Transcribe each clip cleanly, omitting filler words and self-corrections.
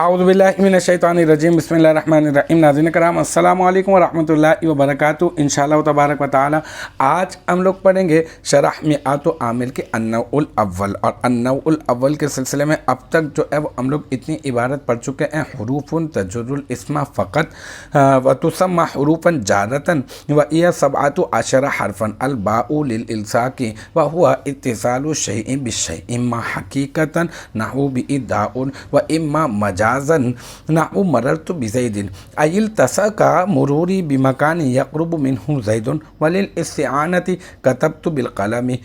अऊज़ुबिल्लाहि मिनश्शैतानिर्रजीम बिस्मिल्लाहिर्रहमानिर्रहीम। नाज़रीन कराम अस्सलामु अलैकुम व रहमतुल्लाहि व बरकातुहू। इंशाअल्लाह तबारक व तआला आज हम लोग पढ़ेंगे शरह मिआत आमिल के अन्नउल अव्वल। और अन्नउल अव्वल के सिलसिले में अब तक जो है वो हम लोग इतनी इबारत पढ़ चुके हैं, हुरूफुन तजुरुल इस्मा फ़क़त व तुसम्मा हुरूफन जारतन व इया सबअतु अशरा हरफन अल बाउ लिल इल्साक़ि व हुवा इत्तिसालु शैइन बिशै इम्मा हकीकतन नहु बिइदाउन व इम्मा मजाजन नहु मररतु बिज़ैदिन अइल तसका मुरूरी बिमकान यक़रुबु मिन्हु ज़ैदुन वलिल इस्तिआनति कतबतु बिलक़लमि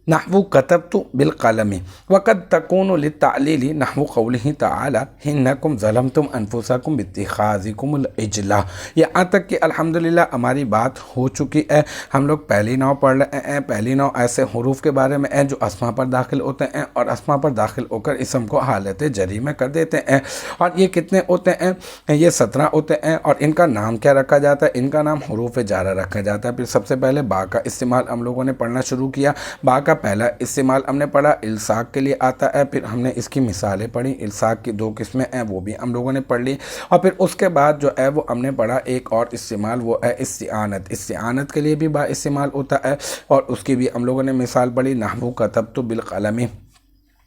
नहवु कतबतु बिलक़लमि वक़द तकूनु लित्तअलीलि नहवु क़ौलिहि तआला इन्नकुम ज़लमतुम अनफुसकुम बित्तिख़ाज़िकुमुल इजला। यहाँ तक कि अल्हम्दुलिल्लाह हमारी बात हो चुकी है। हम लोग पहली नौ पढ़ रहे हैं। पहली नौ ऐसे हुरूफ के बारे में है जो अस्मा पर दाखिल होते हैं और अस्मा पर दाखिल होकर इसम को हालत जरी में कर देते हैं। और ये कितने होते हैं? ये 17 होते हैं। और इनका नाम क्या रखा जाता है? इनका नाम हुरूफ जारा रखा जाता है। फिर सबसे पहले बा का इस्तेमाल हम लोगों ने पढ़ना शुरू किया। बा का पहला इस्तेमाल हमने पढ़ा इल्साक के लिए आता है। फिर हमने इसकी मिसालें पढ़ी। इल्साक की 2 किस्में हैं, वो भी हम लोगों ने पढ़ ली। और फिर उसके बाद जो है वो हमने पढ़ा एक और इस्तेमाल, वो है इस्तिआनत। इस्तिआनत के लिए भी बा इस्तेमाल होता है और उसकी भी हम लोगों ने मिसाल पढ़ी, नहवु कतबतु बिलक़लमि,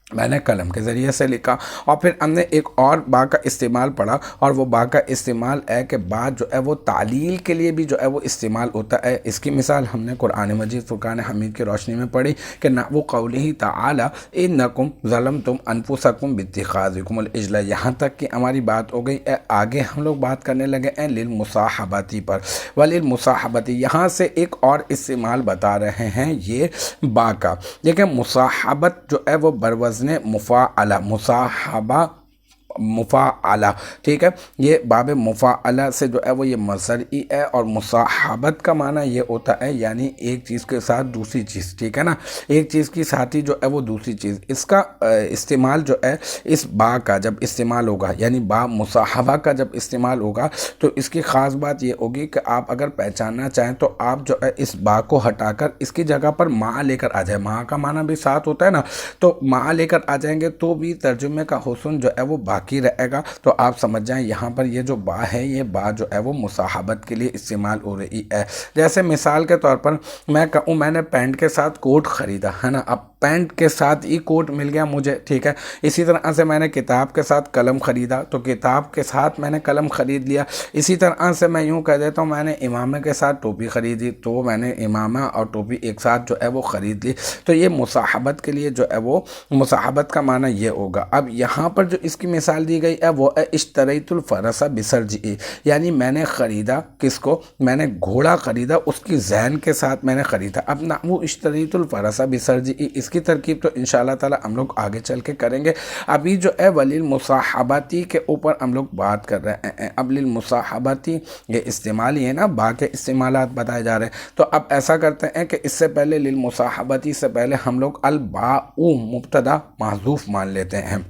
मैंने कलम के ज़रिए से लिखा। और फिर हमने एक और बा का इस्तेमाल पढ़ा और वो बा का इस्तेमाल है कि बा जो है वो तालील के लिए भी जो है वो इस्तेमाल होता है। इसकी मिसाल हमने कुरान मजीद फ़ुरक़ान हमीद की रोशनी में पढ़ी कि नहवु क़ौलिहि तआला इन्नकुम ज़लमतुम अनफुसकुम बित्तिख़ाज़िकुमुल इजला। यहाँ तक कि हमारी बात हो गई है। आगे हम लोग बात करने लगे हैं लिल मुसाहबती पर। वलिल मुसाहबती, यहाँ से एक और इस्तेमाल बता रहे हैं ये बा का। देखिए मुसाहबत जो है वो बरवज़्न मुफ़ाअला, मुसाहबा मुफ़ाअला, ठीक है। ये बाब मुफ़ाअला से जो है वो ये मज़दरी है। और मुसाहबत का माना ये होता है यानी एक चीज़ के साथ दूसरी चीज़, ठीक है ना, एक चीज़ की साथी जो है वो दूसरी चीज़। इसका इस्तेमाल जो है इस बा का जब इस्तेमाल होगा, यानी बा मुसाहबा का जब इस्तेमाल होगा, तो इसकी ख़ास बात ये होगी कि आप अगर पहचानना चाहें तो आप जो है इस बा को हटाकर इसकी जगह पर मा लेकर आ जाए। मा का माना भी साथ होता है ना, तो मा लेकर आ जाएंगे तो भी तर्जुमे का हुस्न जो है वो बाकी रहेगा। तो आप समझ जाएं यहाँ पर ये जो बा है, ये बा जो है वो मुसाहबत के लिए इस्तेमाल हो रही है। जैसे मिसाल के तौर पर मैं कहूँ मैंने पैंट के साथ कोट ख़रीदा, है ना। अब पैंट के साथ ही कोट मिल गया मुझे, ठीक है। इसी तरह से मैंने किताब के साथ कलम ख़रीदा तो किताब के साथ मैंने कलम ख़रीद लिया। इसी तरह से मैं यूँ कह देता हूँ मैंने इमामे के साथ टोपी ख़रीदी तो मैंने इमामा और टोपी एक साथ जो है वो ख़रीद ली। तो ये मुसाहबत के लिए जो है वो मुसाहबत का माना ये होगा। अब यहाँ पर जो इसकी मिसाल दी गई है वो है इश्तरैतुल फ़रसा बिसरजी, यानी मैंने ख़रीदा किसको? मैंने घोड़ा ख़रीदा, उसकी ज़ैन के साथ मैंने ख़रीदा। अब ना वो इश्तरैतुल फ़रसा बिसरजी, इसकी तरकीब तो इंशाअल्लाह ताला हम लोग आगे चल के करेंगे। अभी जो है वलिल मुसाहबती के ऊपर हम लोग बात कर रहे हैं। अब लिल मुसाहबती ये इस्तेमाल ही है ना, बा के इस्तेमालात बताए जा रहे हैं। तो अब ऐसा करते हैं कि इससे पहले लिल मुसाहबती से पहले हम लोग अल बाउ मुब्तदा महज़ूफ़ मान लेते हैं।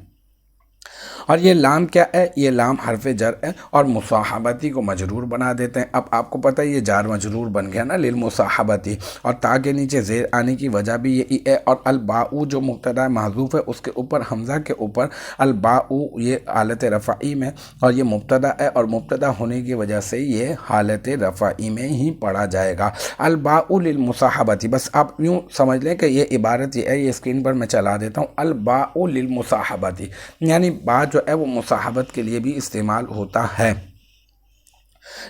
और ये लाम क्या है? ये लाम हरफ जर है और मुसाहबती को मजरूर बना देते हैं। अब आपको पता है ये जार मजरूर बन गया ना लिल मुसाहबती, और ता के नीचे ज़ेर आने की वजह भी यही है। और अल बाउ जो मुब्तदा महज़ूफ़ है उसके ऊपर हमज़ा के ऊपर अल बाउ ये हालत रफ़ाई में, और ये मुब्तदा है और मुब्तदा होने की वजह से ये हालत रफ़ाई में ही पढ़ा जाएगा। अल बाउ लिल मुसाहबती, बस आप यूँ समझ लें कि ये इबारत ये है, ये स्क्रीन पर मैं चला देता हूँ। अल बाउ लिल मुसाहबती यानी बा जो है वो मुसाहबत के लिए भी इस्तेमाल होता है।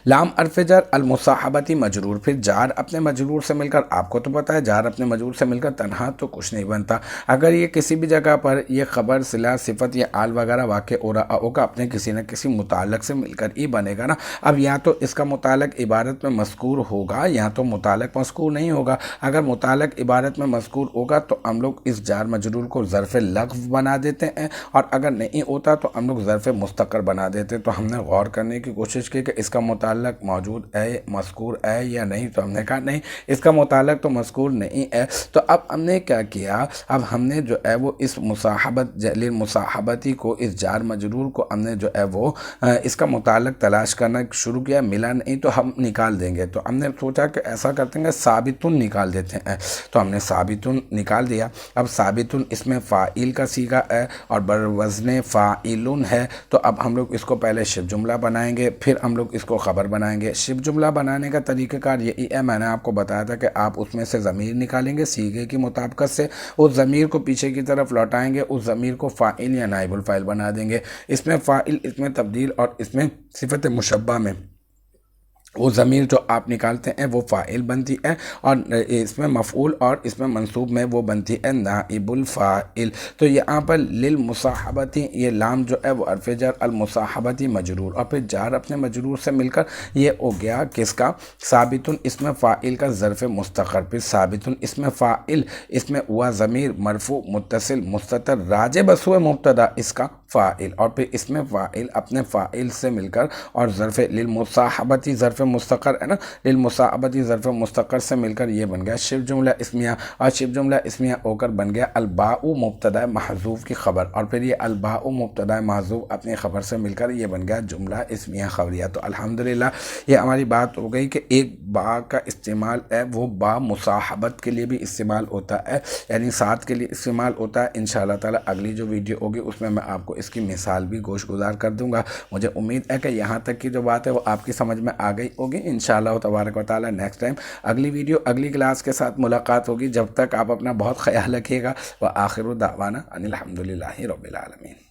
लाम अरफ जर अल मुसाहबती मजरूर, फिर जार अपने मजरूर से मिलकर, आपको तो पता है जार अपने मजरूर से मिलकर तनहा तो कुछ नहीं बनता। अगर ये किसी भी जगह पर ये ख़बर सिला सिफत या आल वगैरह वाक़ हो रहा होगा अपने किसी न किसी मुतालक से मिलकर ही बनेगा ना। अब या तो इसका मुतालक इबारत में मज़कूर होगा या तो मुतालक मज़कूर नहीं होगा। अगर मुतालक इबारत में मज़कूर होगा तो हम लोग इस जार मजरूर को ज़र्फ़ लग़्व बना देते हैं, और अगर नहीं होता तो हम लोग ज़र्फ़ मुस्तक़र बना देते। तो हमने गौर करने की कोशिश की कि इसका متعلق موجود ہے، مذکور ہے یا نہیں؟ تو ہم نے کہا نہیں، اس کا متعلق تو مذکور نہیں ہے۔ تو اب ہم نے کیا کیا، اب ہم نے جو ہے وہ اس مصاحبت للمصاحبتی کو، اس جار مجرور کو ہم نے جو ہے وہ اس کا متعلق تلاش کرنا شروع کیا، ملا نہیں تو ہم نکال دیں گے۔ تو ہم نے سوچا کہ ایسا کرتے ہیں ثابتن نکال دیتے ہیں، تو ہم نے ثابتن نکال دیا۔ اب ثابتن اس میں فاعل کا صیغہ ہے اور بروزن فاعلن ہے، تو اب ہم لوگ اس کو پہلے شبہ جملہ بنائیں گے، پھر ہم لوگ اس کو خبر بنائیں گے۔ شبہ جملہ بنانے کا طریقہ کار یہی ہے، میں نے آپ کو بتایا تھا کہ آپ اس میں سے ضمیر نکالیں گے صیغے کی مطابقت سے، اس ضمیر کو پیچھے کی طرف لوٹائیں گے، اس ضمیر کو فاعل یا نائب الفاعل بنا دیں گے۔ اس میں فاعل، اس میں تبدیل اور اس میں صفت مشبہ میں وہ ضمیر جو آپ نکالتے ہیں وہ فاعل بنتی ہے، اور اس میں مفعول اور اس میں منصوب میں وہ بنتی ہے نائب الفاعل۔ تو یہاں پر للمصاحبتی، یہ لام جو ہے وہ حرف جر، المصاحبتی مجرور، اور پھر جار اپنے مجرور سے مل کر یہ ہو گیا کس کا، ثابتن اس میں فاعل کا ظرف مستقر، پھر ثابتن اس میں فاعل، اس میں ہوا ضمیر مرفوع متصل مستتر راجع بسوء مبتدا اس کا فاعل، اور پھر اس میں فاعل اپنے فاعل سے مل کر اور ظرف للمصاحبتی ظرف مستقر ہے نا، للمصاحبتی ظرف مستقر سے مل کر یہ بن گیا شبہ جملہ اسمیہ، اور شبہ جملہ اسمیہ ہو کر بن گیا الباء مبتدا محذوف کی خبر، اور پھر یہ الباء مبتدا محذوف اپنی خبر سے مل کر یہ بن گیا جملہ اسمیہ خبریہ۔ تو الحمدللہ یہ ہماری بات ہو گئی کہ ایک با کا استعمال ہے وہ با مصاحبت کے لیے بھی استعمال ہوتا ہے، یعنی ساتھ کے لیے استعمال ہوتا ہے۔ انشاءاللہ تعالی اگلی جو ویڈیو ہوگی اس میں آپ کو اس کی مثال بھی گوش گزار کر دوں گا۔ مجھے امید ہے کہ یہاں تک کی جو بات ہے وہ آپ کی سمجھ میں آ گئی ہوگی۔ انشاءاللہ تبارک و تعالی نیکسٹ ٹائم اگلی ویڈیو اگلی کلاس کے ساتھ ملاقات ہوگی۔ جب تک آپ اپنا بہت خیال رکھیے گا۔ وآخر دعوانا ان الحمدللہ رب العالمین۔